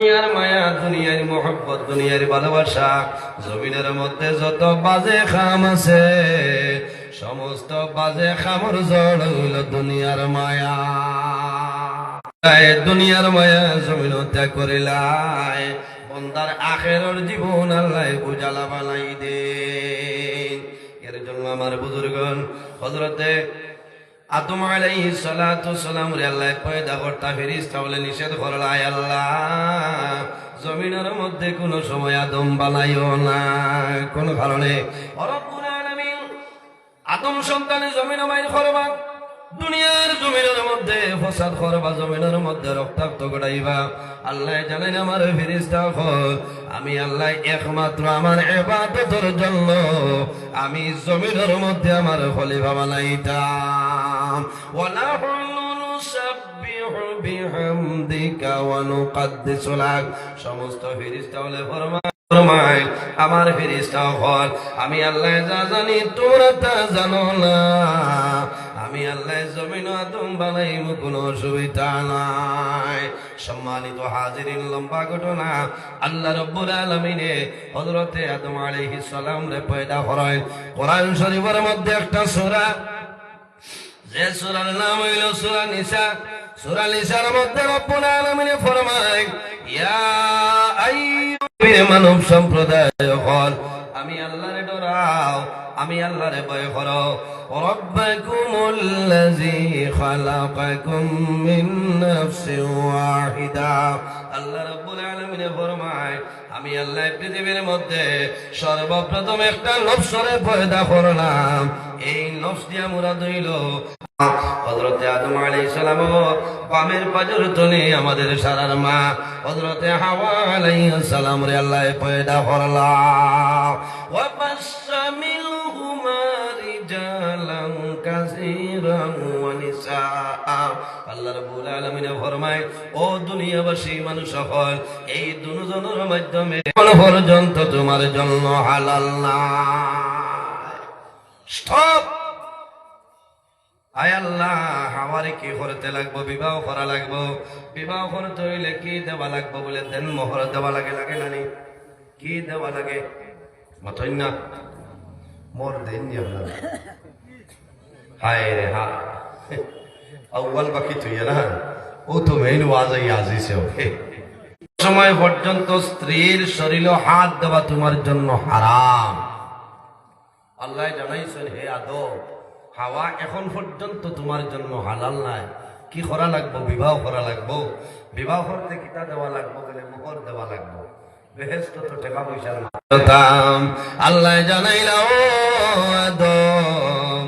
দুনিয়ার মায়া, দুনিয়ার মোহব্বত, দুনিয়ার ভালোবাসা, জমিনের মধ্যে যত বাজে খাম আছে, সমস্ত বাজে খামর জড় হইল দুনিয়ার মায়া। দুনিয়ার মায়া জমিন ত্যাগ করিলাই, বন্দার আখেরের জীবন আল্লাহ উজালা বানাই দে। এর জন্য আমার বুজুর্গণ হযরতে আদম আলাইহিস সালাতু সালাম রে আল্লাহ পয়দা করতা ফেরেশতা বলে নিষেধ করলা, আল্লাহ জমিনের মধ্যে কোন সময় আদম বানাইও না, কোন কারণে রব্বুল আলামিন আদম সন্তানে জমিন বাইর করবা, দুনিয়ার জমিনের মধ্যে ফসাদ করবা, জমিনের মধ্যে রক্তাক্ত ঘটাইবা। আল্লাহ জানেন আমার ফেরেশতা হল আমি আল্লাহ একমাত্র আমার ইবাদতের জন্য আমি জমিনের মধ্যে আমার খলিফা বানাইতাম। ওয়ানাহুনু নুসাব্বিহু বিহামদিকা ওয়া নুকদ্দিসু লাক। সমস্ত ফেরেশতা বলে ফরমায় আমার ফেরেশতা হল আমি আল্লাহ যা জানি তোমরা তা জানো না, আমি আল্লাহ জমিন আদম বানাইম, কোনো অসুবিধা নাই। সম্মানিত হাজিরিন, লম্বা ঘটনা। আল্লাহ রাব্বুল আলামিনে হযরতে আদম আলাইহিস সালাম রে পয়দা করেন। কোরআন শরীফের মধ্যে একটা সূরা, যে সূরার নাম হইল সূরা নিসা। সূরা নিসার মধ্যে রব্বুল আলামিনে ফরমায় ইয়া আইয়ুহাল মানব সম্প্রদায় হল আমি আল্লাহরে ডরাও, আমি আল্লাহরে ভয় করো। রাব্বাকুমুল্লাযী খালাকাকুম মিন নাফসিন ওয়াহিদা। আল্লাহ রাব্বুল আলামিন ফরমায় আমি আল্লাহ পৃথিবীর মধ্যে সর্বপ্রথম একটা নফসরে পয়দা করলাম। এই নফস দিয়া মুরাদ হইল হযরতে আদম আলাইহিস সালাম বামের পাজর তলে আমাদের সারার মা হযরতে হাওয়া আলাইহিস সালাম রে আল্লাহ পয়দা করলাম। ওয়া বাসসামিলহুমা রিজালান কাসীরান ওয়া নিসা। আল্লাহ রাব্বুল আলামিন ফরমায় ও দুনিয়াবাসী মানুষ সকল, এই দুজনের মাধ্যমে কোন পর্যন্ত তোমার জন্য হালাল না। স্টপ। আয় আল্লাহ আমারে কি করতে লাগবো? বিবাহ করা লাগবো। বিবাহ করতে হইলে কি দেওয়া লাগবো? বলে দেন মোহর দেওয়া লাগে, লাগে না নি? কি দেওয়া লাগে? মতই না মোর দেন হায় রে হা আউয়াল বাকি তুই না ও তো মেইন ওয়াজই আজিছে। ওকে সময় পর্যন্ত স্ত্রীর শরীরে হাত দেওয়া তোমার জন্য হারাম। আল্লাহ জানাইছেন হে আদম হাওয়া এখন পর্যন্ত তোমার জন্য হালাল নাই। কি করা লাগবো? বিবাহ করা লাগবো। বিবাহ করতে কিতা দেওয়া লাগবো? বলে মোহর দেওয়া লাগবো। বেহেশত তো টাকা পয়সা না। আল্লাহ জানাইলা ও আদম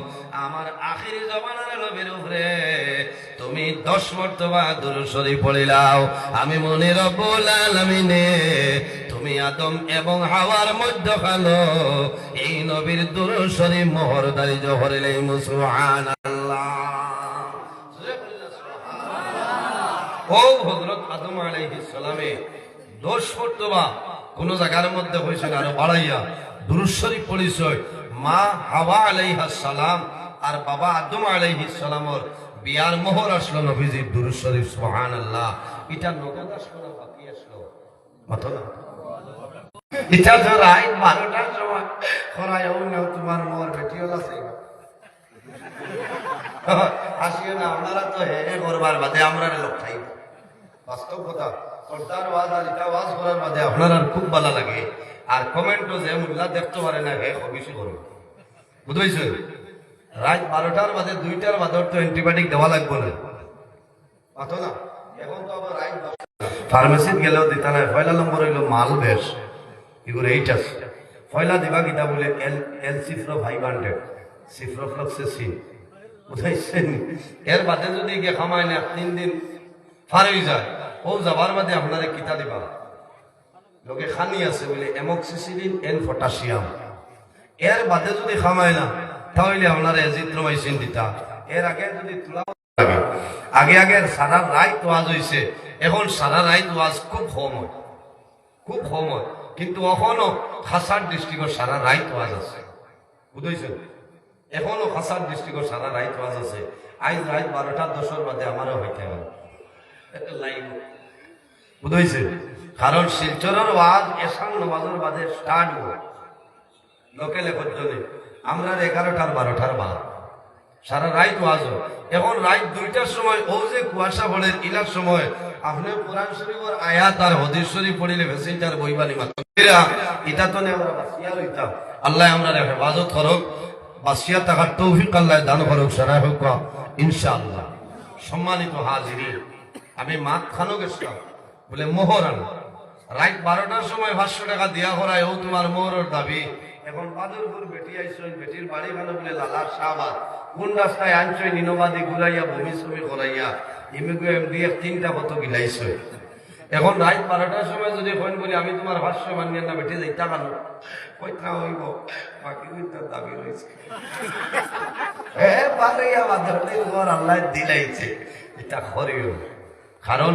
আমার আখির জমানার নবীর উপরে তুমি 10 মর্তবা দুরূদ শরীফ পড়িলাও। আমি মনে রব্বুল আলামিনে তুমি আদম এবং হাওয়ার মধ্যখানে এই নবীর দুরূদ শরীফ মোহরদারি জহরিলে সুবহানাল্লাহ। ও হযরত আদম আলাইহিস সালামে 10 মর্তবা কোন জায়গার মধ্যে হইছিল আর বাড়াইয়া দুরূদ শরীফ পড়িছয়। মা হাওয়া আলাইহিস সালাম আর বাবা আদম আলাইহিস সালামের বিয়ার মোহর আসলো নবীজির দুরূদ শরীফ সুবহানাল্লাহ। এটা নগদ আসলো না বাকি আসলো? কত না এটা তো রাত 12টার সময় খরায় অন্য তোমার মোর বেটিও আছে আসিও না। আপনারা তো হে করবার বাদে আমরা লোক খাই। বাস্তব কথা সর্দার ওয়াজ আর এটা ওয়াজ করার বাদে আপনার আর খুব ভালো লাগে। আর কমেন্টও যে মুল্লা দেখতে পারে না হে বেশি করবে, বুঝতে রাত 12টার বাদে 2টার বাদে তো অ্যান্টিবায়োটিক দেওয়া লাগবে না। পাতো না এখন তো আবার রাত ফার্মেসিতে গেলেও দিতা নাই। পয়লা নম্বর হইল মাল বেশ এগুলো এইটা পয়লা দিবা গীতা বলে এল সিফ্রো 500 সিফ্রোফ্লক্সেসিন বুঝাইছেন। এর বাদে যদি গিয়ে খামায় না 3 দিন পার হয়ে যায় ও যাবার বাদে আপনারা কিতা দিবা লোকে খানি আছে বলে অ্যামোক্সিসিলিন এন্ড পটাশিয়াম। এর বাদে যদি খামায় না তাহলে আপনারা এজিথ্রোমাইসিন দিতা। এর আগে যদি তুলা আগে আগে সারা রাত ওয়াজ হইছে, এখন সারা রাত ওয়াজ খুব কম হয়, খুব কম হয়। কিন্তু এখনো খাসার ডিস্ট্রিক্টের সারা রাত ওয়াজ আছে, বুঝেছেন? এখনো খাসার ডিস্ট্রিক্টের সারা রাত ওয়াজ আছে। আজ রাত 12টা 10 বাদে আমারও হইতে হবে। লাইভ বুঝাইছে কারণ শিলচরের ওয়াজ এসান নামাজের বাদে স্টার্ট হয় লোকেলে পর্যন্ত আমরা 11টার 12টার বাদ সারা রাত ওয়াজ হয়। এখন রাত 2টার সময় ও যে কুয়াশা পড়ে ইলার সময় আপনি কোরআন শরীফের আয়াত আর হাদিস শরীফ পড়িলে ভেসিটার বইবানি মাত্র এটা তো আমরা বাসিয়া লইতাম। আল্লাহ আমরা হেফাজত করুক, বাসিয়া থাকার তৌফিক আল্লাহ দান করুক, সারা হোক ইনশাআল্লাহ। সম্মানিত হাজিরিন, আমি মাত খানো গেছিলাম বলে মোহরান রাত 12টার সময় 500 টাকা দিয়া করায় ও তোমার মোহরের দাবি। এখন বাদুরপুর বেটি আইসই, বেটির বাড়ি খানো বলে লালার শাহবাদ, কোন রাস্তায় আনছই নিনবাদি ঘুরাইয়া বমি ছবি করাইয়া এমডি 3টা কত গিলাইছই। এখন রাত 12টার সময় যদি কইন বলি আমি তোমার 500 মানিয়া না বেটি যাইতা কানো কইতা হইব বাকি কইতার দাবি রইছে পারিয়া বাদরতে ঘর আল্লাহ দিলাইছে এটা করিও। কারণ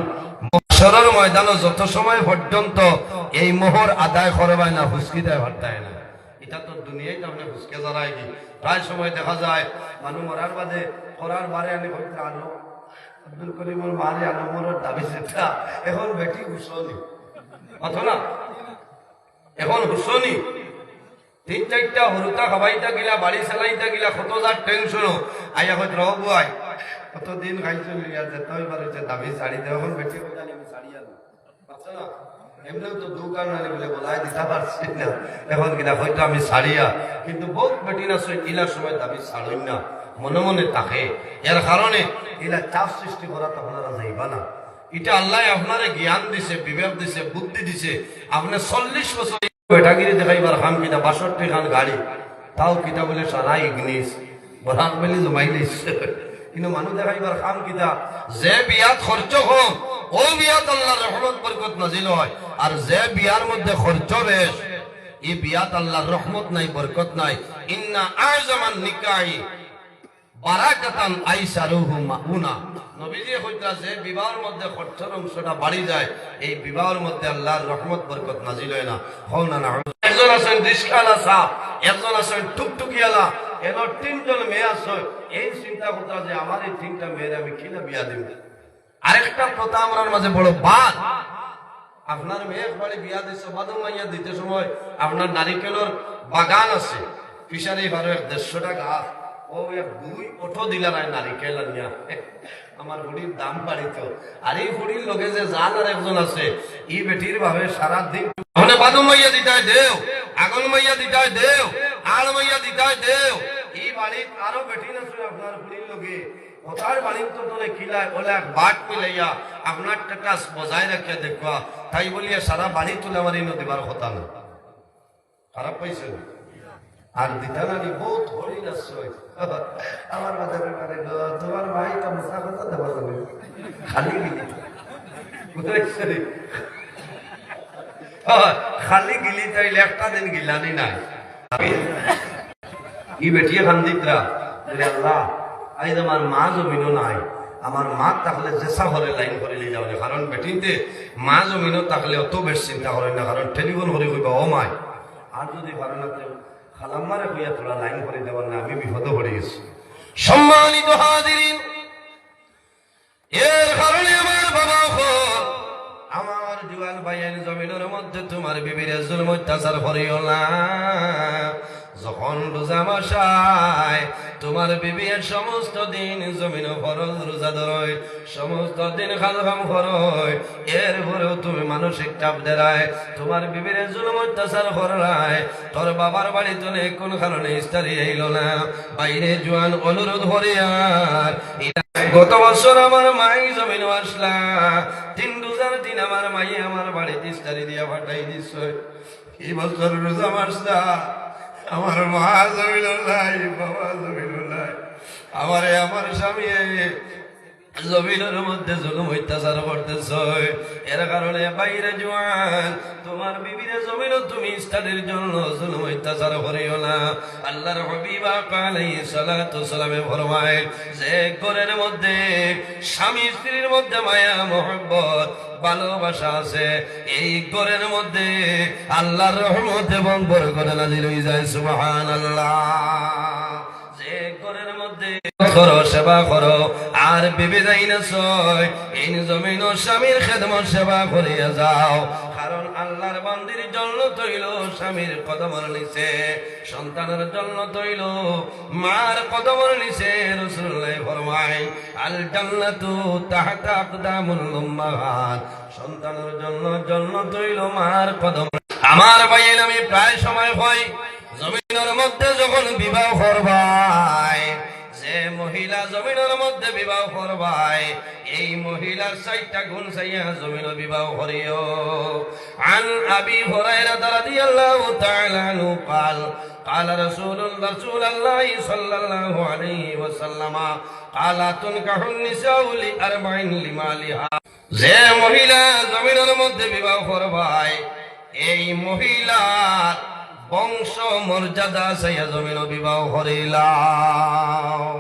মহশরের ময়দানে যত সময় পর্যন্ত এই মোহর আদায় করবায় না হুসকি দেয় ভাটায় না, এটা তো দুনিয়ায় তাহলে হুসকে জড়াই দি। প্রায় সময় দেখা যায় মানুষ মরার বাদে করার বারে আনি হইতে আনো আব্দুল করিমর মারে আনো মোরের দাবি সেটা। এখন বেটি হুসনি অথ না, এখন হুসনি 3-4টা হরুতা খাবাইতা গিলা বাড়ি চালাইতা গিলা কত যার টেনশন আইয়া হয়তো রহুয়াই কতদিন খাইছো লিয়া যেতে পারছে দাবি শাড়ি দেওয়া। এখন বেটি জানি আমি শাড়ি আনো আচ্ছা না, এমনিও তো দোকান আনি বলে বলাই দিতে পারছি না। এখন কিনা হয়তো আমি শাড়িয়া, কিন্তু বহুত বেটি না ইলার সময় দাবি ছাড়ই না, মনে মনে থাকে। এর কারণে ইলা চাপ সৃষ্টি করা তো আপনারা যাইবা না। এটা আল্লাহ আপনারে জ্ঞান দিছে, বিবেক দিছে, বুদ্ধি দিছে। আপনি 40 বছর বেটাগিরি দেখাইবার খাম কিনা 62 খান গাড়ি, তাও কিতা বলে সারা ইগনিস বরাক বেলি জমাই দিচ্ছে। কিন্তু মানুষ দেখাইবার খাম কিতা যে বিয়াত খরচ কম ও বিয়াত আল্লাহর রহমত বরকত নাজিল হয়, আর যে বিয়ার মধ্যে খরচ বেশ এই বিয়াত আল্লাহর রহমত নাই, বরকত নাই। ইন্না আযমান নিকাহি বারাকাতান আইসারুহু মাউনা। নবীজি কইতা যে বিবাহের মধ্যে খরচের অংশটা বাড়ি যায়, এই বিবাহের মধ্যে আল্লাহর রহমত বরকত নাজিল হয় না। হও না না, একজন আছেন রিস্কালা সাহ, একজন আছেন টুকটুকিয়ালা, এর 3জন মেয়ে আছে। এই চিন্তা করতা যে আমার এই 3টা মেয়ের আমি কিনা বিয়া দিব। আরেকটা প্রথা আমার মাঝে বড় বাদ, আপনার মেয়ে বাড়ি বিয়া দিচ্ছে বাদম মাইয়া দিতে সময় আপনার নারিকেলের বাগান আছে, ফিশারি 150টা গাছ, ও এক 2 অটো দিলা নাই নারিকেল আনিয়া আমার বুড়ির দাম বাড়িত। আর এই বুড়ির লগে যে জান আর একজন আছে, এই বেটির ভাবে সারাদিন মানে বাদম মাইয়া দিতাই দেও, আগুন মাইয়া দিতাই দেও, আল মাইয়া দিতাই দেও। এই বাড়ির আরো বেটি না আপনার বুড়ির লগে ওটার বাড়ির তো তোলে কিলায় ওলা এক বাট মিলাইয়া আপনার টাকা বজায় রাখিয়া দেখবা, তাই বলিয়া সারা বাড়ি তুলে আমার ইনো দিবার কথা না। খারাপ পাইছে আর দিতানানি বহুত হরিণ আসছে আমার বাজারে মানে তোমার ভাই তা মুসা কথা দেওয়া যাবে খালি গিলি বুঝাইছে খালি গিলি তাইলে একটা দিন গিলানি নাই। ই বেটিয়ে খান্দিকরা বলে আল্লাহ আজ আমার মা জমিনও নাই, আমার মা থাকলে জেসা ঘরে লাইন করে নিয়ে যাবে। কারণ বেটিতে মা জমিনও থাকলে অত বেশ চিন্তা করে না, কারণ টেলিফোন করে কইবা ও মাই, আর যদি পারে না খালাম্মারে কইয়া তোরা লাইন করে দেওয়ার না, আমি বিপদে পড়ে গেছি। সম্মানিত হাজিরিন, এর কারণে আমার বাবা আমার জুয়ান ভাইয়ের জমিনের মধ্যে তোমার বিবির জুলম অত্যাচার করিও না। যখন রোজা মাসায় তোমার বিবির সমস্ত দিন জমিন ফরজ রোজা ধরয়, সমস্ত দিন খালখাম করয়, এরপরেও তুমি মানসিক চাপ দেরায় তোমার বিবির জুলম অত্যাচার করলায়। তোর বাবার বাড়ি তোলে কোন কারণে ইস্তারি আইল না, বাইরে জোয়ান অনুরোধ হরিয়ার। গত বছর আমার মাই জমিন আসলা 3 রোজার দিন আমার মাই আমার বাড়িতে ইস্তারি দিয়া ফাটাই দিছ। এই বছর রোজা মাসলা আমার মা জমিল নাই, বাবা জমিল নাই, আমারে আমার স্বামী জমিনের মধ্যে জুলুম অত্যাচার করতেছ। এর কারণে বাইরে জোয়ান তোমার বিবিরে জমিন তুমি স্টাডির জন্য জুলুম অত্যাচার করিও না। আল্লাহর হাবিব আলাইহিস সালাতু সালামে ফরমায় যে ঘরের মধ্যে স্বামী স্ত্রীর মধ্যে মায়া মহব্বত ভালোবাসা আছে, এই ঘরের মধ্যে আল্লাহর রহমত এবং বরকত নাযিল হয়ে যায়। সুবহানাল্লাহ। যে ঘরের মধ্যে মধ্যে করো, সেবা করো। আর বিবি যাইনা ছয় এই জমিন স্বামীর খেদমত সেবা করিয়া যাও, কারণ আল্লাহর বান্দির জন্য তৈল স্বামীর কদমের নিচে, সন্তানের জন্য তৈল মার কদমের নিচে। রাসূলুল্লাহ ফরমায় আল জান্নাতু তাহতা আকদামুল উম্মাহাত, সন্তানের জন্য জান্নাত হইল মার কদম। আমার ভাইয়ের আমি প্রায় সময় হয় জমিনের মধ্যে যখন বিবাহ করবাই, যে মহিলা জমিনের মধ্যে বিবাহ করবাই এই মহিলার 4টা গুণ চাইয়া জমিন বিবাহ করিও। আন আবি হুরায়রা রাদিয়াল্লাহু তাআলা আনহু قال قال رسول الله صلى الله عليه وسلم قال تنكح النساء لأربع لمالها, যে মহিলা জমিনের মধ্যে বিবাহ করবাই এই মহিলার বংশ মর্যাদা চাইয়া জমিন বিবাহ করিলাম।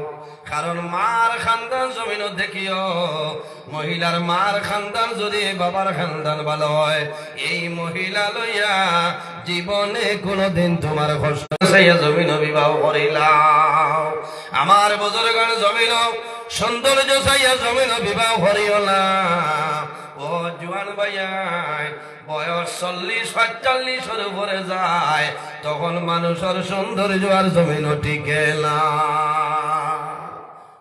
কারণ মার খানদান জমিন দেখিও, মহিলার মার খানদান যদি বাবার খানদান ভালো হয় এই মহিলা লইয়া জীবনে কোনদিন তোমার কষ্ট চাইয়া জমিন বিবাহ করিলাম। আমার বুজুর্গগণ জমিন সৌন্দর্য চাইয়া জমিন বিবাহ করিও না। ও জুয়ান ভাইয়াই, বয়স 40-45 উপরে যায় তখন মানুষের সৌন্দর্য আর জমিন টিকে না,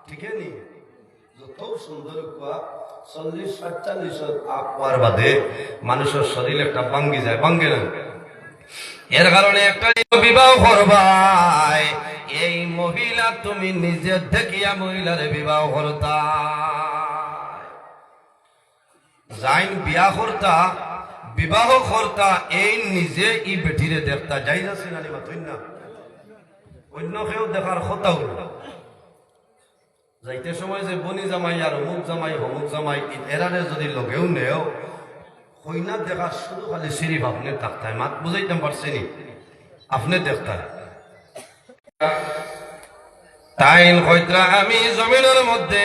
ঠিকে নি? যত সুন্দর 40-45 আপার বাদে মানুষের শরীর একটা ভাঙ্গি যায়, ভাঙ্গে না। এর কারণে একটা বিবাহ করবাই এই মহিলা তুমি নিজে দেখিয়া মহিলার বিবাহ করতা, যাইন বিয়া করতা বিবাহ করতা এই নিজে ই বেটিরে দেখতা যাই যাচ্ছে না না, অন্য কেউ দেখার কথাও না। যাইতে সময় যে বনি জামাই আর অমুক জামাই হমুক জামাই এরারে যদি লগেও নেও কইনা দেখার শুধু খালি সিরিফ আপনি থাকতায়, মাত বুঝাইতে পারছেনি আপনি দেখতায়। তাইন কইত্রা আমি জমিনের মধ্যে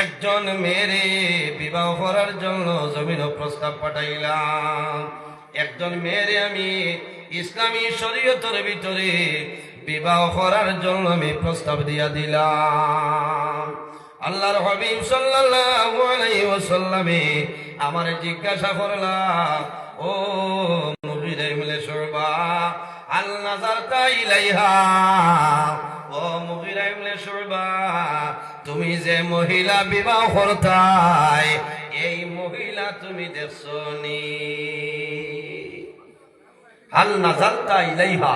একজন মেয়েরে বিবাহ করার জন্য জমিন প্রস্তাব পাঠাইলাম। একজন মেয়েরে আমি ইসলামী শরীয়তের ভিতরে বিবাহ করার জন্য আমি প্রস্তাব দিয়া দিলাম। আল্লাহর হাবিব সাল্লাল্লাহু আলাইহি ওয়াসাল্লামে আমারে জিজ্ঞাসা করলা, ও মুগিরা ইবনে শুবা আল নাযারতা ইলাইহা, ও মুগিরা ইবনে শুবা তুমি যে মহিলা বিবাহ করতাই এই মহিলা তুমি দেখছো নি? আল নাযারতা ইলাইহা,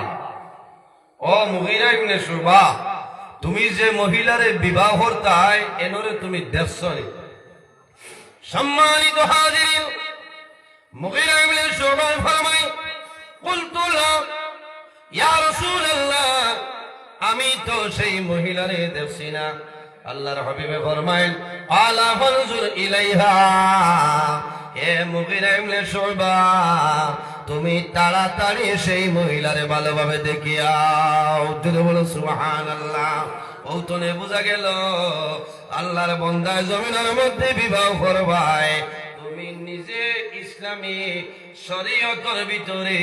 ও মুগিরা ইবনে শুবা তুমি যে মহিলারে বিবাহ করতাই এনরে তুমি দেখছো নি? সম্মানিত হাজিরিন, মুগিরা ইবনে শুবা ফরমায় কুলতু লা ইয়া রাসূলুল্লাহ, আমি তো সেই মহিলারে দেখছি না। আল্লাহর হাবিবে ফরমাইল আলা ফানজুর ইলাইহা, এ মুগিরা ইবনে শুবা তুমি তাড়াতাড়ি সেই মহিলারে ভালোভাবে দেখিয়াও। তুমি বলো সুবহানাল্লাহ। ও তনে বোঝা গেল আল্লাহর বান্দা জমিনের মধ্যে বিবাহ করবাই তুমি নিজে ইসলামী শরীয়তের ভিতরে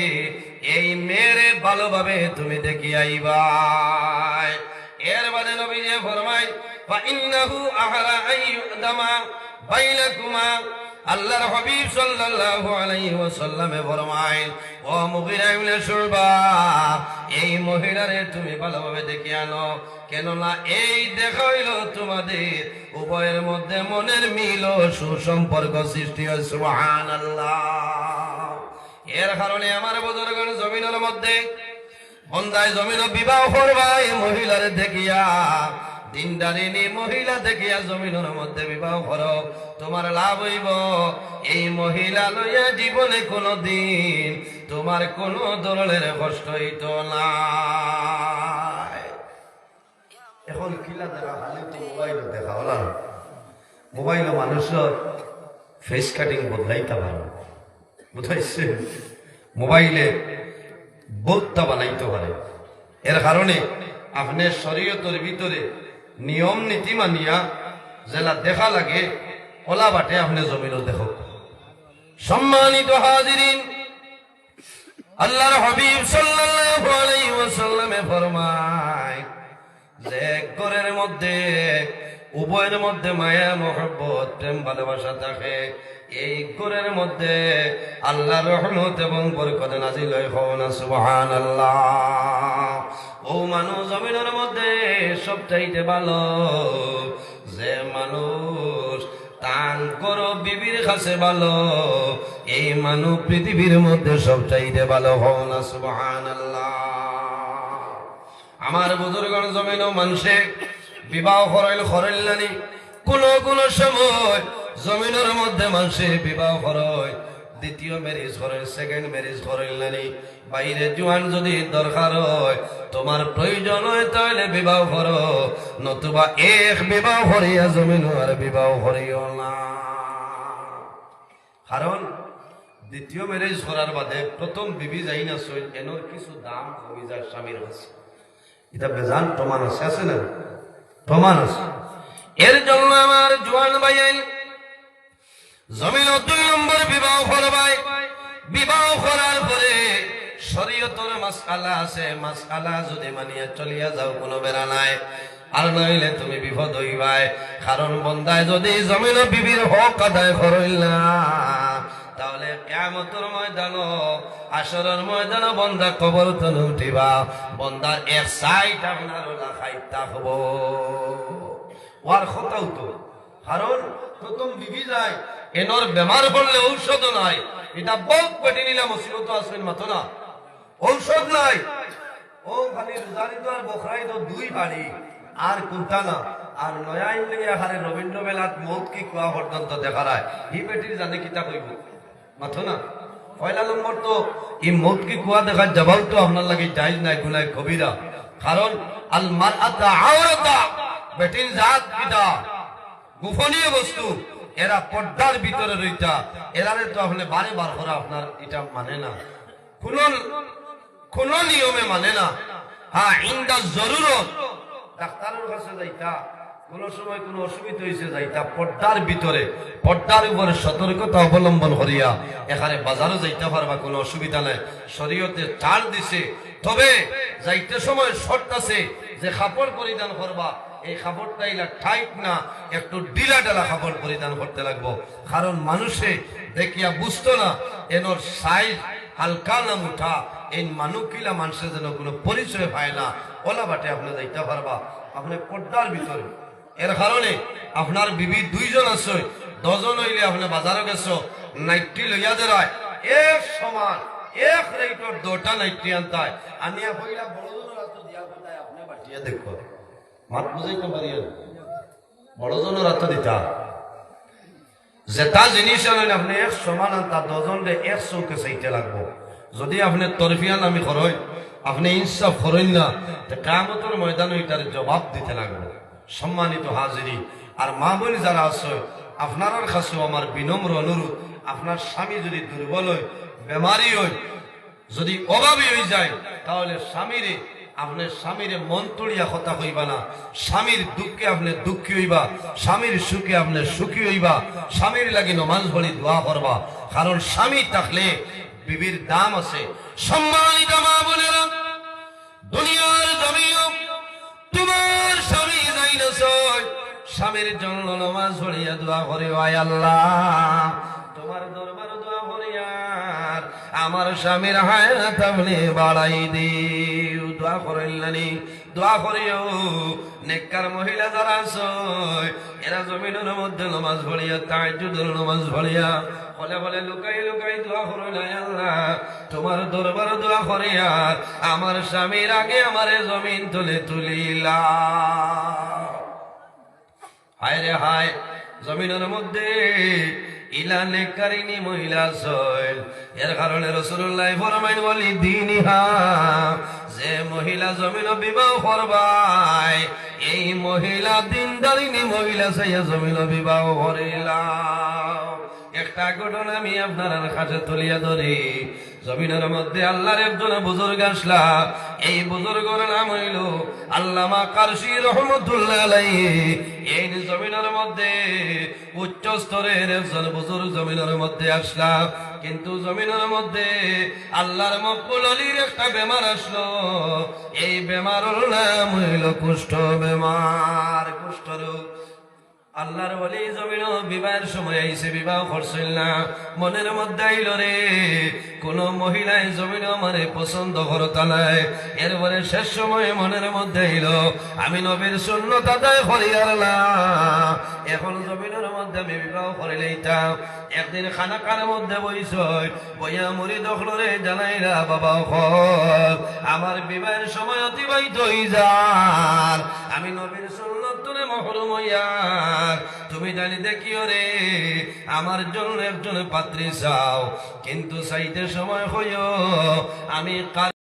এই মেয়েরে ভালোভাবে তুমি দেখিয়াইবা। এর বাদে নবীজি ফরমায় ফাইন্নাহু আহরা আইয়ুদামা বাইনাকুমা, আল্লাহর হাবিব সাল্লাল্লাহু আলাইহি ওয়াসাল্লামে ফরমায় ও মুগিরা ইবনে শুবা এই মহিলারে তুমি ভালোভাবে দেখে আনো, কেননা এই দেখা হইল তোমাদের উভয়ের মধ্যে মনের মিল ও সুসম্পর্ক সৃষ্টি হয়। সুবহানাল্লাহ। এর কারণে আমার বুজুর্গগণ জমিনের মধ্যে বন্দায় জমিন বিবাহ করবাই মহিলারে দেখিয়া, দিনদারিনী মহিলা দেখিয়া জমিনের মধ্যে বিবাহ করো, তোমার লাভ হইব। এই মহিলা লইয়া জীবনে কোনো দিন তোমার কোনো ধরনের কষ্ট হইত না। এখন কিলা দেখা খালি তো মোবাইল দেখা হল, মোবাইলে মানুষের ফেস কাটিং বদলাইতে পারে, বুঝাইছে? মোবাইলে বোধটা বানাইতে পারে। এর কারণে আপনি শরীয়তের ভিতরে নিয়ম নীতি মানিয়া যেলা দেখা লাগে ওলা বাটে আপনি জমিনও দেখো। সম্মানিত হাজিরিন, আল্লাহর হাবিব সাল্লাল্লাহু আলাইহি ওয়াসাল্লামে ফরমায় যে ঘরের মধ্যে উভয়ের মধ্যে মায়া মহব্বত প্রেম ভালোবাসা থাকে, এই ঘরের মধ্যে আল্লাহর রহমত এবং বরকত নাজিল হয় না সুবহানাল্লাহ। ও মানুষ জমিনের মধ্যে সবচাইতে ভালো যে মানুষ তান করো বিবির কাছে ভালো, এই মানুষ পৃথিবীর মধ্যে সবচাইতে ভালো হও না সুবহানাল্লাহ। আমার বুজুর্গণ জমিন মানুষে বিবাহ করাইলানি কোন সময় জমিনের মধ্যে মানুষে বিবাহ করয়, দ্বিতীয় ম্যারেজ করে, সেকেন্ড ম্যারেজ করাইলানি। বাইরে জোয়ান যদি দরকার হয়, তোমার প্রয়োজন হয় তাহলে বিবাহ করো, নতুবা এক বিবাহ করিয়া জমিন আর বিবাহ করিও না। কারণ দ্বিতীয় ম্যারেজ করার বাদে প্রথম বিবি যাই না সই এনোর কিছু দাম কমে যায় স্বামীর কাছে। এটা বেজান প্রমাণ আছে, আছে না? প্রমাণ আছে। এর জন্য আমার জোয়ান ভাইয়ের জমিন 2 নম্বর বিবাহ করবাই। বিবাহ করার পরে শরীয়তের মাসআলা আছে, মাসআলা যদি মানিয়া চলিয়া যাও কোনো বেড়া নাই, আর নইলে তুমি বিপদ হইবাই। কারণ বন্দায় যদি জমিন বিবির হক আদায় করইল না, তাহলে কিয়ামতের ময়দান আসরের ময়দান বন্দা কবর তলে উঠিবা, বন্দার এক সাইড আপনার লাখাই থাকব। ওয়ার কথাও তো, কারণ প্রথম বিবি যায় এনর বেমার পড়লে ঔষধ নাই, এটা বহুত পেটে নিলাম মুসিবত আসবেন মাত্র না, ঔষধ নাই। ও খালি রোজারি তো আর বখরাই তো 2 বাড়ি আর কোনটা না, আর নয়াইন লেগে হারে রবীন্দ্র বেলাত মৌত কি কোয়া পর্যন্ত দেখা রায়, হি পেটির জানে কিতা কইব মাথো না। পয়লা নম্বর তো এই মৌত কি কুয়া দেখার জবাব তো আপনার লাগে জায়েজ নাই, গুনাহ কবিরা। কারণ আল মারআতা আওরাতা, বেটির জাত কিটা গোপনীয় বস্তু, এরা পর্দার ভিতরে রইতা, এরারে তো আপনি বারে বার করা আপনার এটা মানে না, কোন নিয়মে মানে না। হ্যাঁ, ইনদা জরুরত ডাক্তারের কাছে যাইতা, কোন সময় কোন অসুবিধা হয়েছে যাইতা পর্দার ভিতরে, পর্দার উপরে সতর্কতা অবলম্বন করিয়া এখানে বাজারও যাইতে পারবা, কোনো অসুবিধা নাই। শরীয়তে ছাড় দিছে, তবে যাইতে সময় শর্ত আছে যে কাপড় পরিধান করবা, এই কাপড়টা ইলা টাইট না, একটু ঢিলা ঢালা কাপড় পরিধান করতে লাগবো। কারণ মানুষে দেখিয়া বুঝতো না এনোর সাইজ হালকা না মুঠা, এই মানুকিলা মানুষের যেন কোনো পরিচয় পায় না, ওলা বাটে আপনি যাইতে পারবা আপনি পর্দার ভিতরে। এর কারণে আপনার বিবি 2 জন আছে, 10 জন হইলে আপনি বাজারে গেছো, নাইটি লইয়া দেয় এক সমান এক রেটর 2টা নাইটি আনতায় আনিয়া কইলা বড় জন রাত দিয়া কোথায় আপনি বাটিয়া দেখো, মাত বুঝাইতে পারি বড় জন রাত দিতা যেটা জিনিস আনেন আপনি এক সমান আনতা, 10 জনরে এক চৌকে চাইতে লাগবো। যদি আপনি তরফিয়া নামি করই, আপনি ইনসাফ করেন না, কিয়ামতের ময়দানে এটার জবাব দিতে লাগবে। সম্মানিত হাজিরি আর মা বোন যারা আছে, আপনার কাছেও আমার বিনম্র অনুরোধ, আপনার স্বামী যদি দুর্বল হয়, বেমারি হয়, যদি অভাবী হয়ে যায়, তাহলে স্বামীরে মন তুলিয়া কথা কইবা না। স্বামীর দুঃখে আপনি দুঃখী হইবা, স্বামীর সুখে আপনি সুখী হইবা, স্বামীর লাগি নমাজ পড়ি দোয়া করবা। কারণ স্বামী থাকলে বিবির দাম আছে। সম্মানিত মা বোনেরা, দুনিয়ার জমিও তোমার স্বামী যাই না, স্বামীর জন্য নামাজ পড়িয়া দোয়া করে, আয় আল্লাহ তোমার দরবার দোয়া করিয়া আমার স্বামীর হায়াত আপনি বাড়াই দিও। দোয়া করিলানি, দোয়া করিও। নেককার মহিলা যারা আছে এরা জমিনের মধ্যে নামাজ পড়িয়া, তাহাজ্জুদের নামাজ পড়িয়া বলে বলে লুকাই লুকাই দোয়া করো, না আল্লাহ তোমার দরবার দোয়া করিয়া আমার স্বামীর আগে আমারে জমিন তুলে তুলিলা। হায় রে হায়, জমিনের মধ্যে ইলা নেককারিনী মহিলা আছে। এর কারণে রাসূলুল্লাহ ফরমাইন বলি দিনিহা, যে মহিলা জমিন বিবাহ করবাই, এই মহিলা দিনদারিনী মহিলা চাইয়া জমিন বিবাহ করিলা। একটা একটা ঘটনা আমি আপনার কাছে তুলিয়া ধরি। জমিনের মধ্যে আল্লাহর একজন বুজুর্গ আসলা। এই বুজুর্গের নাম হইল আল্লামা কারশি রহমতুল্লাহ আলাইহি। এই জমিনের মধ্যে উচ্চ স্তরের একজন বুজুর্গ জমিনের মধ্যে আসলা, কিন্তু জমিনের মধ্যে আল্লাহর মকবুল আলীর একটা বেমার আসলো। এই বেমারের নাম হইল কুষ্ঠ বেমার, কুষ্ঠ রোগ। আল্লাহর ওলি জমিন বিবাহের সময় আইসে, বিবাহ করছিল না। মনের মধ্যে আইল রে কোন মহিলায় জমিন আমারে পছন্দ করতা নাই। এরপরে শেষ সময়ে মনের মধ্যে আইল আমি নবীর সুন্নত আদায় করি আল্লাহ, এখন জমিনের মধ্যে আমি বিবাহ করে লইতাম। একদিন খানাকার মধ্যে বইস বইয়া মুড়ি দখল রে জানাইরা বাবা হল আমার বিবাহের সময় অতিবাহিত হই যান, আমি নবীর সুন্নত তুলে মহরুম হইয়া তুমি জানি দেখিও রে আমার জন্য একজন পাত্রী চাও, কিন্তু চাইতে সময় হইও আমি